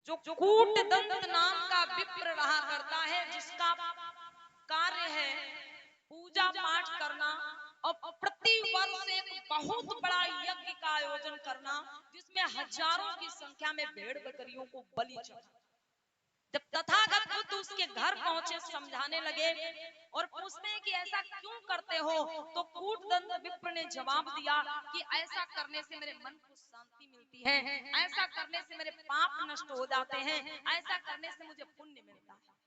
जो कूटदंत नाम का विप्र रहा करता है, जिसका कार्य है पूजा पाठ करना और प्रति वर्ष एक बहुत बड़ा यज्ञ का आयोजन करना, जिसमें हजारों की संख्या में भेड़ बकरियों को बलि चढ़ाना। जब तथागत बुद्ध उसके घर पहुंचे, समझाने लगे और पूछते हैं कि ऐसा क्यों करते हो, तो कूटदंत विप्र ने जवाब दिया कि ऐसा करने से मेरे मन को शांति मिलती है, ऐसा करने से मेरे पाप नष्ट हो जाते हैं, ऐसा करने से मुझे पुण्य मिलता है।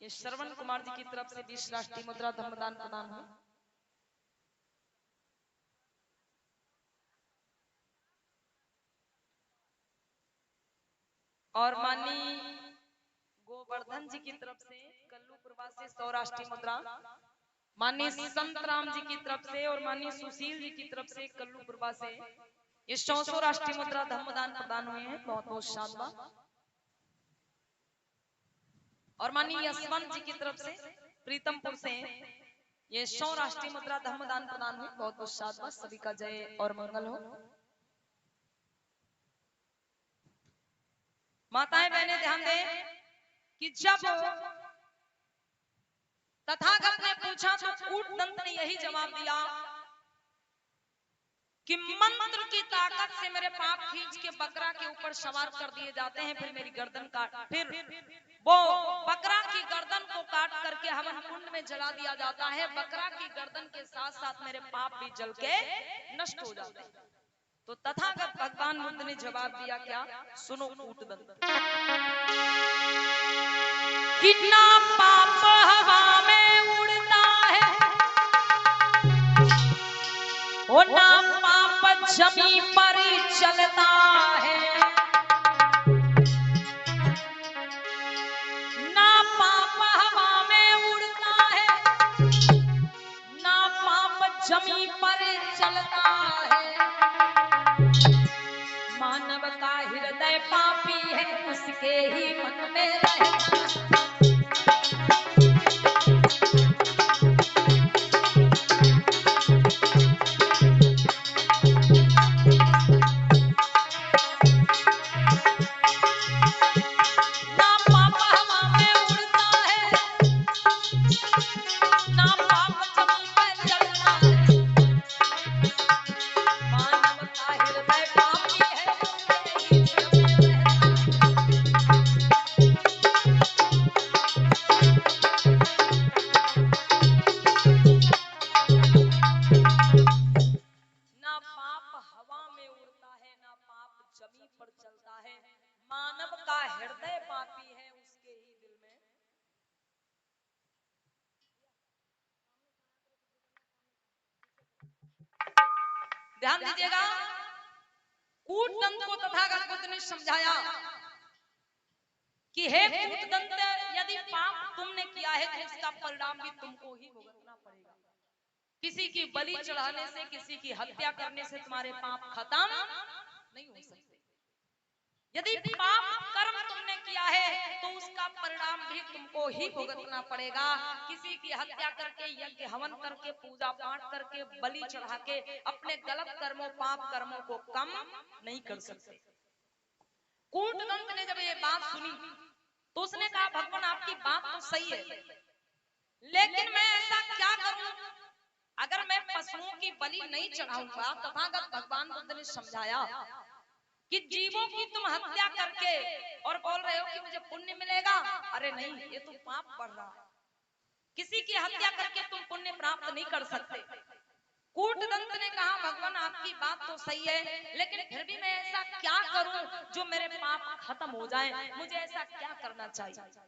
ये श्रवण कुमार जी की तरफ से 20 राष्ट्रीय मुद्रा धर्मदान प्रदान हुआ। और माननीय गोवर्धन जी की तरफ से कल्लूपुरवा से 100 राष्ट्रीय मुद्रा, माननीय संत राम जी की तरफ से और माननीय सुशील जी की तरफ से कल्लूपुरवा से ये 100 राष्ट्रीय मुद्रा धर्मदान प्रदान हुए हैं। बहुत बहुत शाबाश। और माननीय यशवंत जी की तरफ से प्रीतमपुर से ये 100 राष्ट्रीय मुद्रा धर्मदान प्रदान हुए। बहुत बहुत शाबाश। सभी का जय और मंगल हो। माताएं बहनें ध्यान दें कि जब तथागत ने पूछा तो कूटदंत ने यही जवाब दिया कि मंत्र की ताकत से मेरे पाप खींच के बकरा के ऊपर सवार कर दिए जाते हैं, फिर मेरी गर्दन काट, फिर वो बकरा की गर्दन को काट करके हवन कुंड में जला दिया जाता है। बकरा की गर्दन के साथ साथ मेरे पाप भी जल के नष्ट हो जाते हैं। तो तथागत भगवान बुद्ध ने जवाब दिया क्या, सुनो कूटदंत। कितना पाप हवा में उड़ता है, वो ना पाप जमी पर चलता है, ना पाप हवा में उड़ता है, ना पाप जमी पर चलता है। मानव का हृदय पापी है, उसके ही मन में रहता है। मानव का हृदय पापी है, उसके ही दिल में। ध्यान दीजिएगा, कूटदंत को तथागत बुद्ध ने समझाया कि हे कूटदंत, यदि पाप तुमने किया है तो इसका परिणाम भी तुमको ही भुगतना पड़ेगा। किसी की बलि चढ़ाने से, किसी की हत्या करने से तुम्हारे पाप खत्म नहीं हो सकते। यदि पाप कर्म तुमने किया है तो उसका परिणाम भी तुमको ही भुगतना पड़ेगा। किसी की हत्या करके, यज्ञ हवन करके, पूजा पाठ करके, बलि चढ़ा के अपने गलत कर्मों, पाप कर्मों को कम नहीं कर सकते। कूटदंत ने जब ये बात सुनी तो उसने कहा, भगवान आपकी बात तो सही है, लेकिन मैं ऐसा क्या करूं, अगर मैं पशुओं की बलि नहीं चढ़ाऊंगा। तथागत भगवान बुद्ध ने समझाया कि जीवों की तुम हत्या करके और बोल रहे हो कि मुझे पुण्य मिलेगा, अरे नहीं, ये तो पाप बढ़ रहा है। किसी की हत्या करके तुम पुण्य प्राप्त नहीं कर सकते। कूटदंत ने कहा, भगवान आपकी बात तो सही है, लेकिन फिर भी मैं ऐसा क्या करूं जो मेरे पाप खत्म हो जाए, मुझे ऐसा क्या करना चाहिए।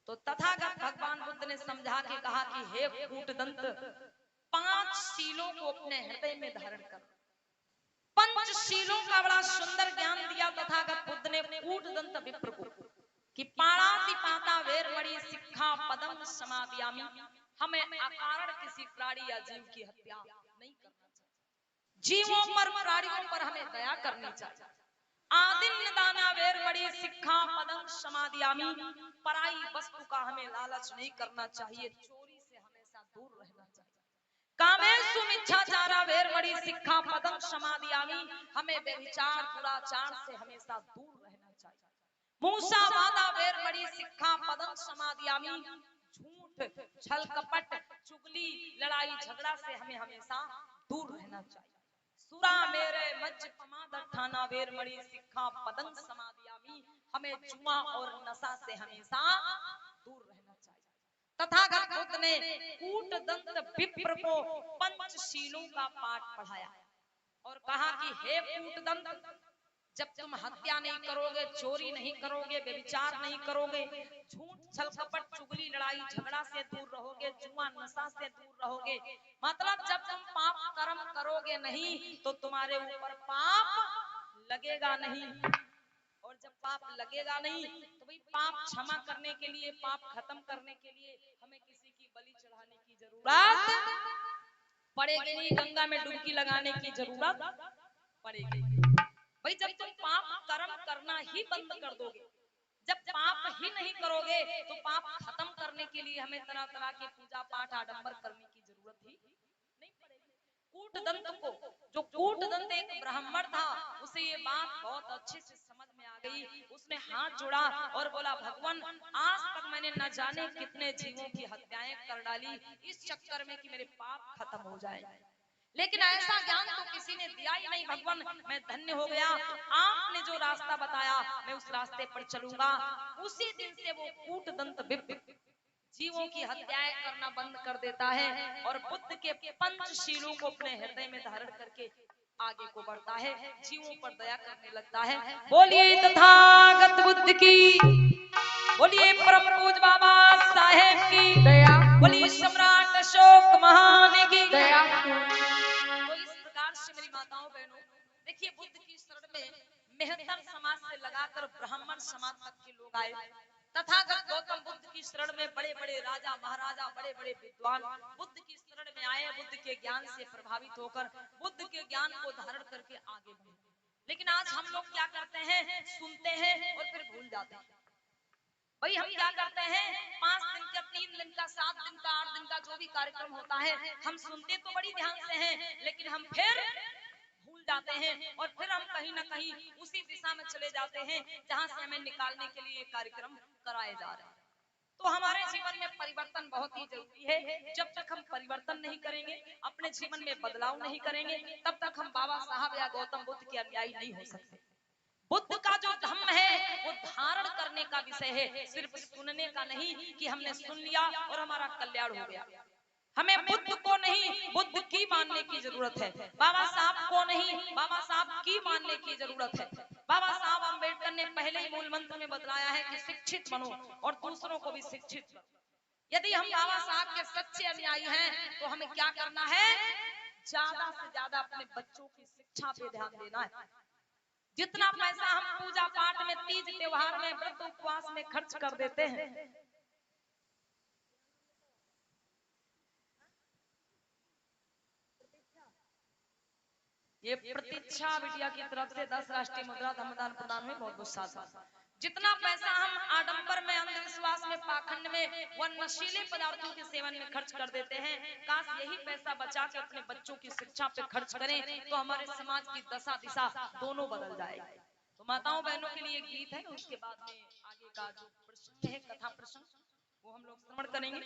तो तथागत भगवान बुद्ध ने समझा के कहा कि हे कूटदंत, 5 शीलों को अपने हृदय में धारण कर। पंचशीलों का बड़ा सुंदर ज्ञान दिया तथागत बुद्ध ने कूटदंत विप्र को कि पाणातिपाता वेरमणि शिक्षा पदम समादयामि, हमें अकारण किसी प्राणी या जीव की हत्या नहीं करना चाहिए। जीवों पर, प्राणियों पर हमें दया करनी चाहिए। आदिन्य दाना वेरमणि शिक्षा पदम समादयामि, पराई वस्तु का हमें लालच नहीं करना चाहिए। चोरी से हमेशा दूर रहना चाहिए। कामेषु मिच्छाचारा वेरमणि सिक्खा पदम समादियामि। हमें व्यभिचार दुराचार से हमेशा दूर रहना चाहिए। मूसा वादा वेरमणि सिक्खा पदम समादियामि। झूठ छल कपट चुगली लड़ाई झगड़ा से हमें हमेशा दूर रहना चाहिए। सुरा मेरे मज्ज पमादठाना वेरमणि सिक्खा पदम समादियामि। हमें जुआ और नशा से हमेशा दूर रहना चाहिए। तथागत बुद्ध ने कूट दंत विप्र को पंचशीलों का पाठ पढ़ाया और कहा कि हे कूट दंत, जब तुम हत्या नहीं करोगे, चोरी नहीं करोगे, व्यभिचार नहीं करोगे, झूठ छल कपट चुगली लड़ाई झगड़ा से दूर रहोगे, जुआ नशा से दूर रहोगे, मतलब जब तुम पाप कर्म करोगे नहीं तो तुम्हारे ऊपर पाप लगेगा नहीं। और जब पाप लगेगा नहीं तो भाई पाप क्षमा करने के लिए, पाप खत्म करने के लिए हमें किसी की बलि चढ़ाने की जरूरत पड़ेगी नहीं, गंगा में डुबकी लगाने की जरूरत पड़ेगी। भाई जब तुम पाप कर्म करना ही बंद कर दोगे, जब पाप ही नहीं करोगे तो पाप खत्म करने के लिए हमें तरह तरह के पूजा पाठ आडंबर करने की जरूरत ही नहीं पड़ेगी। कूटदंत को, जो कूटदंत एक ब्राह्मण था, उसे ये बात बहुत अच्छे से समझ में आ गई। उसने हाथ जोड़ा और बोला, भगवान आज तक मैंने न जाने कितने जीवों की हत्याएं कर डाली इस चक्कर में कि मेरे पाप खत्म हो जाए, लेकिन ऐसा ज्ञान तो किसी ने दिया ही नहीं। भगवान मैं धन्य हो गया, आपने जो रास्ता बताया मैं उस रास्ते पर चलूंगा। उसी दिन से वो कूटदंत विप्र जीवों की हत्याएं करना बंद कर देता है और बुद्ध के पंचशीलों को अपने हृदय में धारण करके आगे को बढ़ता है, जीवों पर दया करने लगता है। बोलिए तथागत बुद्ध की, बोलिए परम पूज्य बाबा साहेब की दया, बोलिए सम्राट अशोक महान की दया। तो इस प्रकार से मेरी माताओं बहनों, देखिए बुद्ध की शरण में मेहतर समाज से लगाकर ब्राह्मण समाज तक के लोग आए। तथागत गौतम बुद्ध की शरण में बड़े बड़े राजा महाराजा, बड़े बड़े विद्वान बुद्ध की शरण में आए, बुद्ध के ज्ञान से प्रभावित होकर बुद्ध के ज्ञान को धारण करके आगे बढ़े। लेकिन आज हम लोग क्या करते हैं, सुनते हैं और फिर भूल जाते हैं। भाई हम क्या करते हैं, 5 दिन का, 3 दिन का, 7 दिन का, 8 दिन का जो भी कार्यक्रम होता है हम सुनते तो बड़ी ध्यान से हैं, लेकिन हम फिर भूल जाते हैं और फिर हम कहीं ना कहीं उसी दिशा में चले जाते हैं जहां से हमें निकालने के लिए कार्यक्रम कराए जा रहे हैं। तो हमारे जीवन में परिवर्तन बहुत ही जरूरी है। जब तक हम परिवर्तन नहीं करेंगे, अपने जीवन में बदलाव नहीं करेंगे, तब तक हम बाबा साहब या गौतम बुद्ध के अनुयायी नहीं हो सकते। बुद्ध का जो धम्म है वो धारण करने का विषय है, सिर्फ सुनने का नहीं कि हमने सुन लिया और हमारा कल्याण हो गया। हमें बुद्ध को नहीं, बुद्ध की मानने की जरूरत है। बाबा साहब को नहीं, बाबा साहब की मानने की जरूरत है। बाबा साहब अम्बेडकर ने पहले ही मूल मंत्र में बतलाया है कि शिक्षित बनो और दूसरों को भी शिक्षित करो। यदि हम बाबा साहब के सच्चे अनुयायी हैं तो हमें क्या करना है, ज्यादा से ज्यादा अपने बच्चों की शिक्षा पे ध्यान देना है। जितना पैसा हम पूजा पाठ में, तीज त्योहार में, व्रत उपवास में खर्च कर देते हैं, ये प्रतीक्षा बिटिया की तरफ से 10 राष्ट्रीय मुद्रा धर्मदान प्रदान में बहुत बहुत साथ। जितना पैसा हम आडंबर में, अंधविश्वास में, पाखंड में व नशीले पदार्थों के सेवन में खर्च कर देते हैं, काश यही पैसा बचा के अपने बच्चों की शिक्षा पे खर्च करें तो हमारे समाज की दशा दिशा दोनों बदल जाएगी। तो माताओं बहनों के लिए एक गीत है, उसके बाद में आगे का जो प्रसंग है, कथा प्रसंग, वो हम लोग श्रवण करेंगे।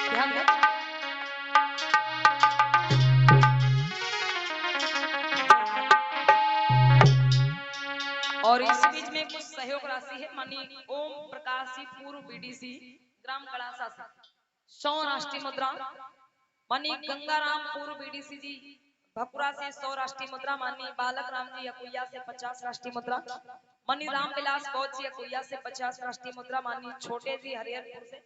ध्यान दें। और इस बीच में कुछ सहयोग राशि है, माननीय ओम प्रकाश जी पूर्व बीडीसी ग्राम गड़ासा से 100 राष्ट्रीय मुद्रा, माननीय गंगाराम पूर्व बीडीसी जी भकुरा से 100 राष्ट्रीय मुद्रा, माननीय बालक राम जी अकुया से 50 राष्ट्रीय मुद्रा, माननीय रामविलास गौड़ जी अकुया से 50 राष्ट्रीय मुद्रा, माननीय छोटे जी हरिहरपुर से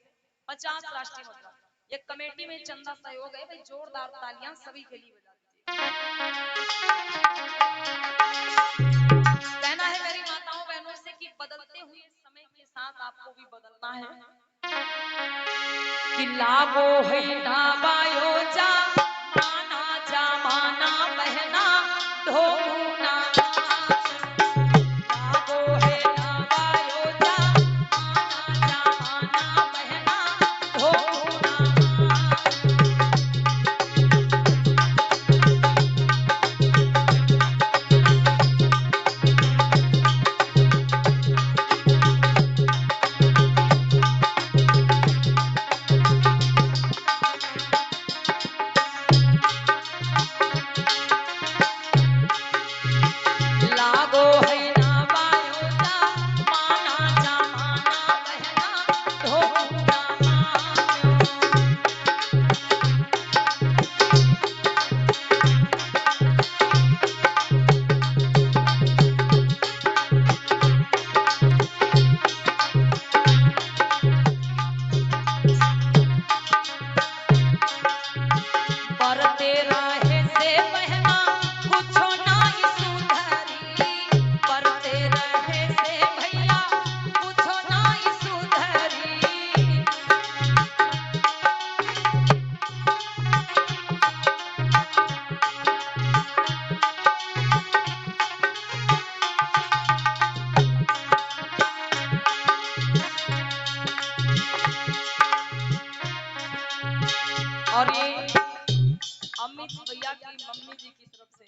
50 राष्ट्रीय मुद्रा। ये कमेटी में चंदा सहयोग है, भाई जोरदार तालियां सभी के लिए बजा दीजिए। कहना है मेरी माताओं बहनों से कि बदलते हुए समय के साथ आपको भी बदलना है। कि लागो है ना बायो जा माना जा माना बहना ढोना, लागो है ना बायो जा माना जा माना बहना ढोना। तरफ से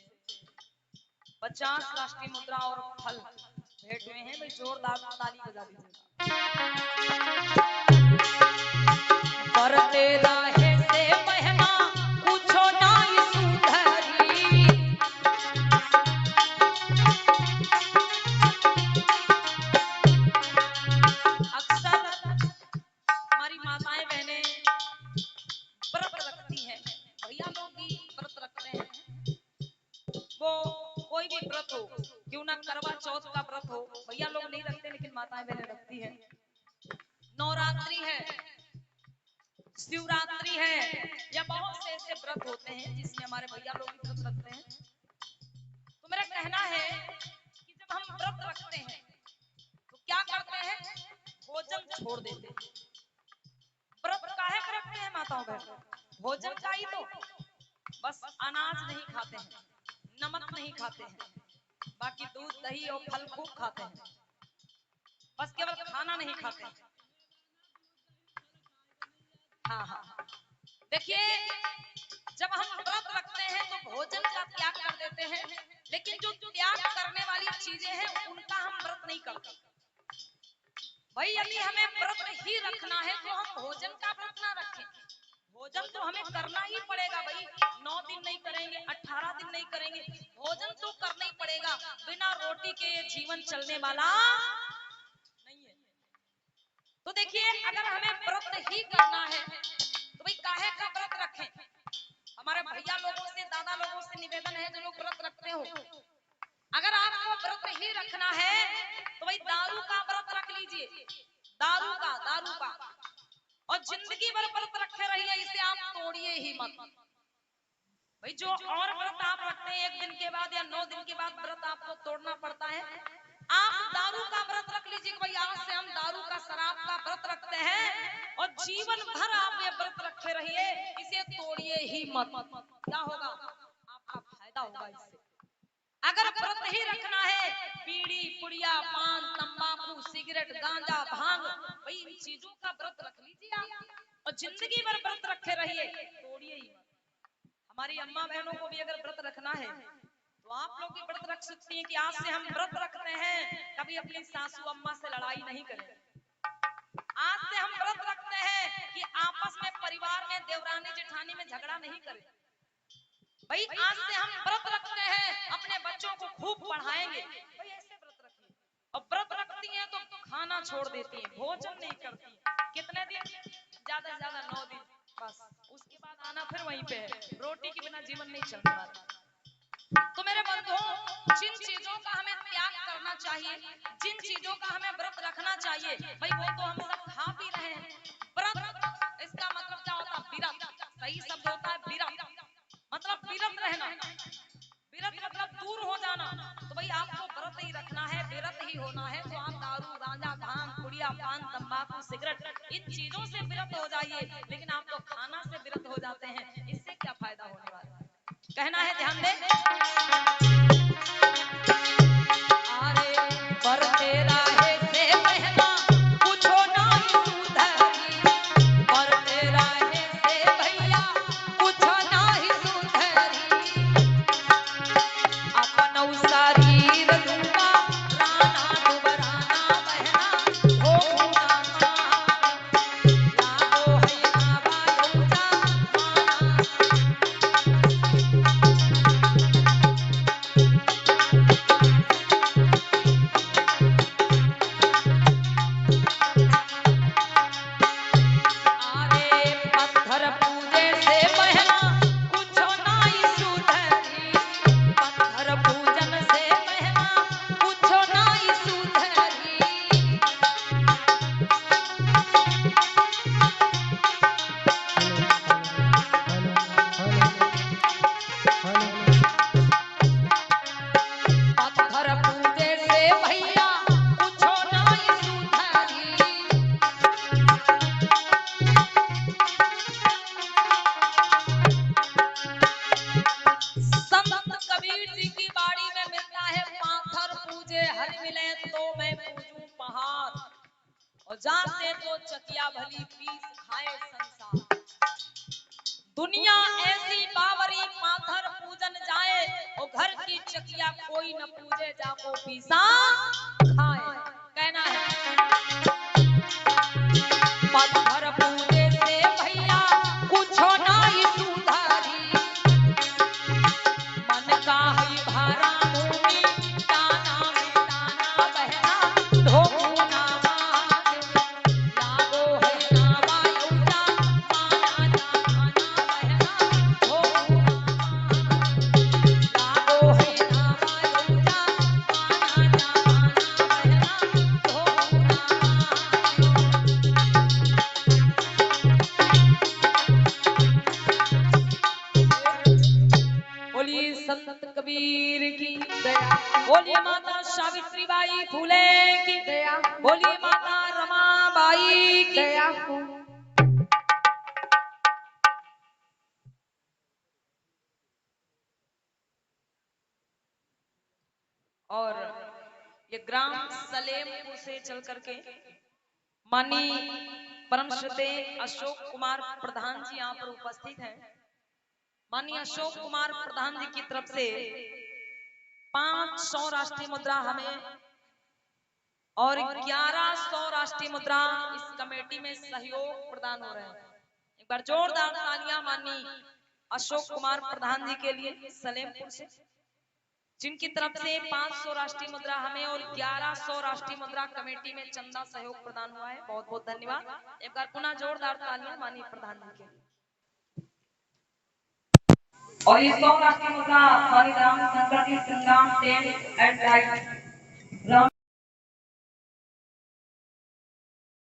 50 राष्ट्रीय मुद्रा और फल भेंट हुए हैं। भाई जोरदार ताली बजा दीजिए। पर तेरा है से बहना पूछो ना सुधरी, अक्सर हमारी माताएं बहनें व्रत रखती हैं, भैया लोग भी व्रत रखते हैं। वो कोई भी व्रत हो, क्यों ना करवा चौथ का व्रत हो, भैया लोग नहीं रखते लेकिन माताएं बहनें रखती हैं। नवरात्रि है, शिवरात्रि है, या बहुत से ऐसे व्रत होते हैं जिसमें हमारे भैया लोग भी व्रत रखते हैं। तो मेरा कहना है कि जब हम व्रत रखते हैं तो क्या करते हैं, भोजन छोड़ देते हैं। व्रत काहे पर रखते हैं माताओं बहनों, भोजन का ही तो, बस अनाज नहीं खाते हैं, नमक नहीं खाते हैं, बाकी दूध दही और फल खूब खाते हैं, बस केवल खाना नहीं खाते हैं। हाँ हाँ, देखिए जब हम व्रत रखते हैं तो भोजन का त्याग कर देते हैं, लेकिन जो त्याग करने वाली चीजें हैं उनका हम व्रत नहीं करते। भाई यदि हमें व्रत ही रखना है तो हम भोजन का व्रत ना रखें, भोजन तो हमें करना ही पड़ेगा। भाई 9 दिन नहीं करेंगे, 18 दिन नहीं करेंगे, भोजन तो करना ही पड़ेगा। बिना रोटी के ये जीवन चलने वाला नहीं है। तो देखिए अगर हमें व्रत ही करना है तो भाई काहे का व्रत रखें। हमारे भैया लोगों से, दादा लोगों से निवेदन है जो लोग व्रत रखते हो, अगर आपको व्रत ही रखना है तो भाई दारू का व्रत रख लीजिए, दारू का और जिंदगी भर व्रत रखे रहिए, इसे आप तोड़िए ही मत। भाई जो और व्रत आप रखते हैं 1 दिन के बाद या 9 दिन के बाद व्रत आपको तोड़ना पड़ता है, आप दारू का व्रत रख लीजिए कि भाई आज से हम दारू का, शराब का व्रत रखते हैं और जीवन भर आप ये व्रत रखे रहिए, इसे तोड़िए ही मत। क्या होगा, आपका फायदा होगा इससे। अगर व्रत ही रखना है, बीड़ी पुड़िया पान तंबाकू सिगरेट गांजा भांग, भाई इन चीजों का व्रत रख लीजिए आप और जिंदगी भर व्रत रखे रहिए, तोड़िए ही मत। हमारी अम्मा बहनों को भी अगर व्रत रखना है तो आप लोग भी व्रत रख सकती हैं कि आज से हम व्रत रखते हैं, कभी अपनी सासू अम्मा से लड़ाई नहीं करें। आज से हम व्रत रखते हैं कि आपस में परिवार में देवरानी जेठानी में झगड़ा नहीं करें। भाई आज से हम व्रत रखते हैं, अपने बच्चों को खूब पढ़ाएंगे। भाई ऐसे व्रत रखिए। और व्रत रखती हैं तो खाना छोड़ देती हैं, भोजन नहीं करती। कितने दिन, ज्यादा से ज्यादा 9 दिन, बस उसके बाद आना फिर वहीं पे है। रोटी के बिना जीवन नहीं चलने वाला। तो मेरे बंधुओं, जिन चीजों का हमें त्याग करना चाहिए, जिन चीजों का हमें व्रत रखना चाहिए, भाई वो तो हम सब खा पी रहे हैं। व्रत इसका मतलब क्या होता है, विरत, सही शब्द होता है विरत, मतलब विरत रहना, विरत मतलब दूर हो जाना। तो भाई आपको व्रत ही रखना है, विरत ही होना है, तो आप दारू गांजा भांग पुड़िया पान तंबाकू सिगरेट इन चीजों से विरत हो जाइए। लेकिन आप तो खाना से विरत हो जाते हैं, इससे क्या फायदा होने वाला है। कहना है ध्यान दें, अरे पर तेरा है से बहना पूछो ना सुधरी, पर तेरा है से भैया पूछो ना सुधरी, अपन शरीर दूंगा राना दुबराना बहना हो लागो है आवा लौटा जाते तो चकिया भली पीस खाए संसार, दुनिया ऐसी बावरी पाथर पूजन जाए और घर की चकिया कोई न पूजे जाको पीसा खाए। कहना है पाथर पूजे से भैया कुछ नहीं सुधारी, मन का ही भारा भूमि ताना मिटाना बहना ढोना लागो है नावा युता माना जाना बहना ढोना लागो है नावा युता माना जाना बहना ढोना। बोलिए संत कबीर की दया, बोलिए माता सावित्रीबाई फूले की दया, बोलिए माता रमाबाई की दया। और ये ग्राम सलेमपुर से चल करके माननीय परम श्रद्धेय अशोक कुमार प्रधान जी यहाँ पर उपस्थित हैं। माननीय अशोक कुमार प्रधान जी की तरफ से 500 राष्ट्रीय मुद्रा हमें और 1100 राष्ट्रीय मुद्रा इस कमेटी में सहयोग प्रदान हो रहे हैं। एक बार जोरदार तालियां माननीय अशोक कुमार प्रधान जी के लिए सलेमपुर से, जिनकी तरफ से 500 राष्ट्रीय मुद्रा हमें और 1100 राष्ट्रीय मुद्रा कमेटी में चंदा सहयोग प्रदान हुआ है। बहुत बहुत धन्यवाद। एक बार पुनः जोरदार तालियां माननीय प्रधान जी के लिए। और ये 100 राष्ट्रीय मुद्रा माननीय राम शंकर जी संग्राम टेंट एंड लाइट